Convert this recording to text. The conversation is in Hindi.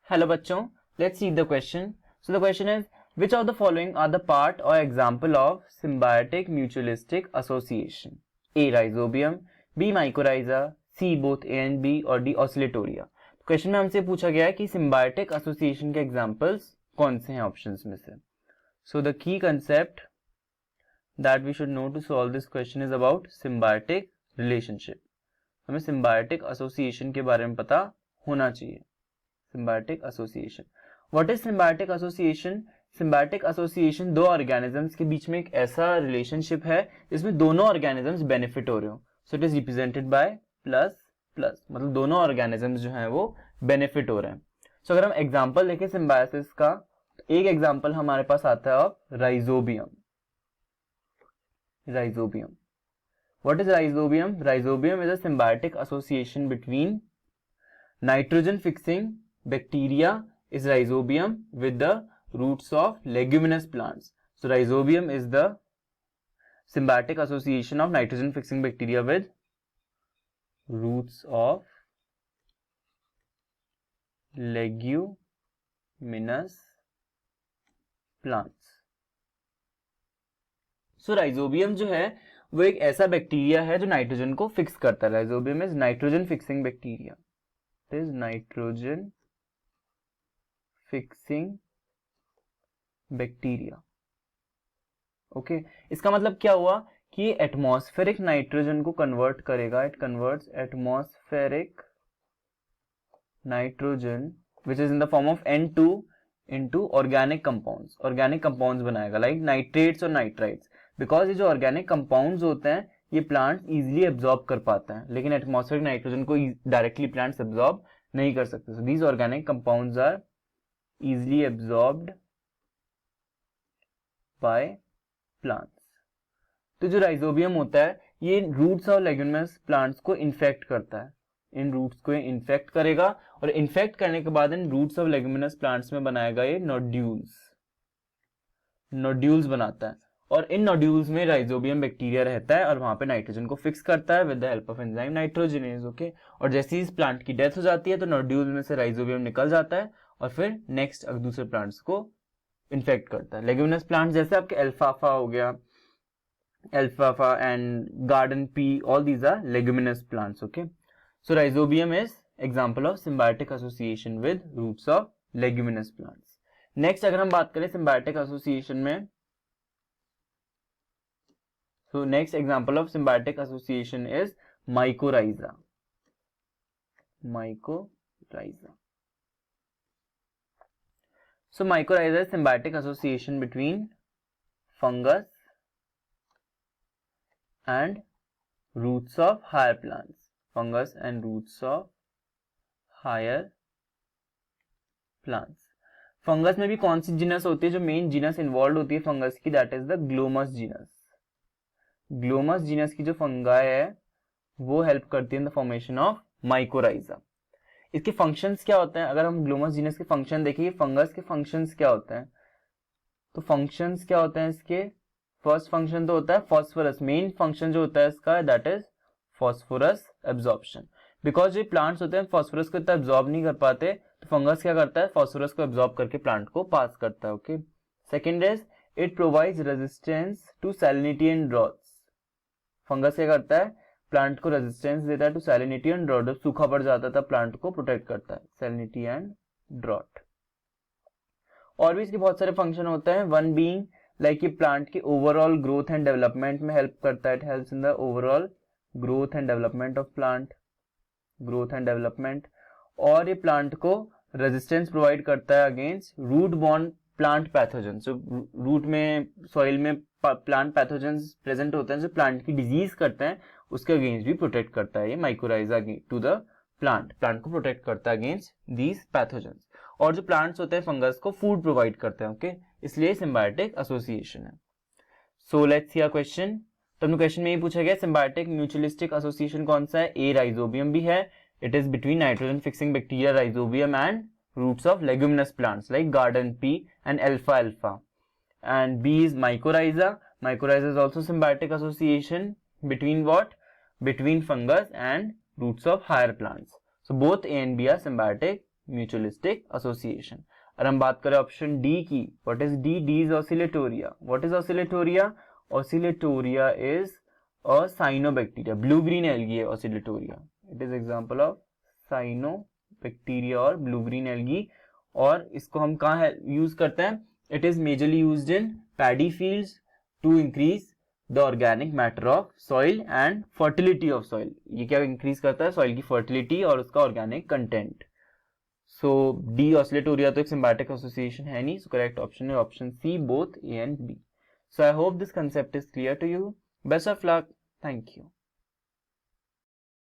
Hello बच्चों, let's read the question. So the question is, which of the following are the part or example of symbiotic mutualistic association? A. Rhizobium, B. Mycorrhiza, C. both A and B और D. Oscillatoria. क्वेश्चन में हमसे पूछा गया है कि symbiotic association के examples कौन से हैं ऑप्शंस में से. So the key concept that we should know to solve this question is about symbiotic relationship. हमें symbiotic association के बारे में पता होना चाहिए. Symbiotic association. What is symbiotic association? Symbiotic association दो ऑर्गेनिजम्स के बीच में एक ऐसा रिलेशनशिप है जिसमें दोनों ऑर्गेनिजम्स बेनिफिट हो रहे हो. So it is represented by plus plus, मतलब दोनों ऑर्गेनिजम्स जो हैं वो बेनिफिट हो रहे हैं. सो अगर हम एग्जांपल देखें सिम्बायोसिस का, एक एग्जांपल हमारे पास आता है of rhizobium. Rhizobium. What is rhizobium? Rhizobium is a symbiotic association between nitrogen fixing bacteria is rhizobium with the roots of leguminous plants. So rhizobium is the symbiotic association of nitrogen fixing bacteria with roots of leguminous plants. So rhizobium जो है वो एक ऐसा बैक्टीरिया है जो नाइट्रोजन को फिक्स करता है. rhizobium is nitrogen fixing bacteria. is nitrogen fixing bacteria. Okay, इसका मतलब क्या हुआ कि एटमॉस्फेरिक नाइट्रोजन को कन्वर्ट करेगा. It converts atmospheric nitrogen which is in the form of N2 into organic compounds. Organic compounds बनाएगा लाइक नाइट्रेट्स और नाइट्राइट्स. बिकॉज ये जो ऑर्गेनिक कंपाउंड्स होते हैं ये प्लांट्स इजीली एब्जॉर्ब कर पाते हैं, लेकिन एटमॉस्फेरिक नाइट्रोजन को डायरेक्टली प्लांट्स एब्जॉर्ब नहीं कर सकते. So these organic compounds are easily absorbed by plants. तो जो राइजोबियम होता है ये रूट्स और लेग्यूमिनस प्लांट्स को इन्फेक्ट करता है. इन रूट्स को इन्फेक्ट करेगा और इन्फेक्ट करने के बाद इन रूट्स ऑफ लेग्यूमिनस प्लांट्स में बनाएगा ये नोड्यूल्स बनाता है. और इन नोड्यूल्स में राइजोबियम बैक्टीरिया रहता है और वहां पे नाइट्रोजन को फिक्स करता है with the help of enzyme nitrogenase. Okay, और जैसे ही इस प्लांट की डेथ हो जाती है तो नोड्यूल में से राइजोबियम निकल जाता है और फिर नेक्स्ट दूसरे प्लांट्स को इन्फेक्ट करता है. लेग्यूमिनस प्लांट्स जैसे आपके अल्फाफा हो गया, alfalfa and garden pea, all these are leguminous plants. Okay, so rhizobium is example of symbiotic association with roots of leguminous plants. Next अगर हम बात करें सिम्बायोटिक एसोसिएशन में, so next example of symbiotic association is mycorrhiza. Mycorrhiza. So mycorrhiza is symbiotic association between fungus and roots of higher plants. Fungus and roots of higher plants. Fungus में भी कौन सी जीनस होती है? जो मेन जीनस इन्वॉल्व होती है फंगस की, that is the Glomus genus. Glomus genus की जो फंगाई है वो हेल्प करती है in the formation of mycorrhiza. इसके फंक्शंस क्या होते हैं? अगर हम ग्लोमस जीनस के फंक्शन देखिए, फंगस के फंक्शंस क्या होते हैं, तो फंक्शंस क्या होते हैं इसके? फर्स्ट फंक्शन तो होता है फॉस्फोरस. मेन फंक्शन जो होता है इसका that is phosphorus absorption. Because जो प्लांट्स होते हैं फॉस्फोरस को इतना एब्जॉर्ब नहीं कर पाते, तो फंगस क्या करता है? फॉस्फोरस को एब्जॉर्ब करके प्लांट को पास करता है. Okay, second is it provides resistance to salinity and droughts. Fungus क्या करता है? प्लांट को रेजिस्टेंस देता है टू सैलिनिटी एंड ड्रॉट. जब सूखा पड़ जाता था प्लांट को प्रोटेक्ट करता है, सैलिनिटी एंड ड्रॉट. और भी इसके बहुत सारे फंक्शन होते हैं. वन बीइंग लाइक ये प्लांट के ओवरऑल ग्रोथ एंड डेवलपमेंट में हेल्प करता है. It helps in the overall growth and development of plant. Growth and development. और ये प्लांट को रेजिस्टेंस प्रोवाइड करता है against root borne plant pathogen. जो रूट में सॉइल में प्लांट पैथोजेंस प्रेजेंट होते हैं जो प्लांट की डिजीज करते हैं, उसके अगेंस्ट भी प्रोटेक्ट करता है ये mycorrhiza to the plant. Plant को प्रोटेक्ट करता है अगेंस्ट दीज पैथोजेंस. और जो प्लांट्स होते हैं फंगस को फूड प्रोवाइड करते हैं. ओके, इसलिए सिम्बायोटिक एसोसिएशन है. So let's see a question. तो हमने क्वेश्चन में ये पूछा गया सिम्बायोटिक म्यूचुअलिस्टिक एसोसिएशन कौन सा है? ए राइजोबियम भी है. It is between nitrogen fixing bacteria rhizobium and roots of leguminous plants like garden pea and alfalfa. And B is mycorrhiza. Mycorrhiza is also symbiotic association between what? Between fungus and roots of higher plants. So both A and B are symbiotic mutualistic association. और हम बात करें ऑप्शन डी की, what is D? D is oscillatoria. What is oscillatoria? Oscillatoria is a cyanobacteria, blue green algae है oscillatoria. It is example of cyanobacteria और ब्लू ग्रीन एल्गी। और इसको हम कहाँ यूज करते हैं? It is majorly used in paddy fields to increase the organic matter of soil and fertility of soil. ये क्या इंक्रीज करता है? सॉइल की फर्टिलिटी और उसका organic content. So the oscillatoria तो एक सिम्बायोटिक एसोसिएशन है नहीं, सो करेक्ट ऑप्शन है option C, both A and B. So I hope this concept is clear to you. Best of luck, thank you.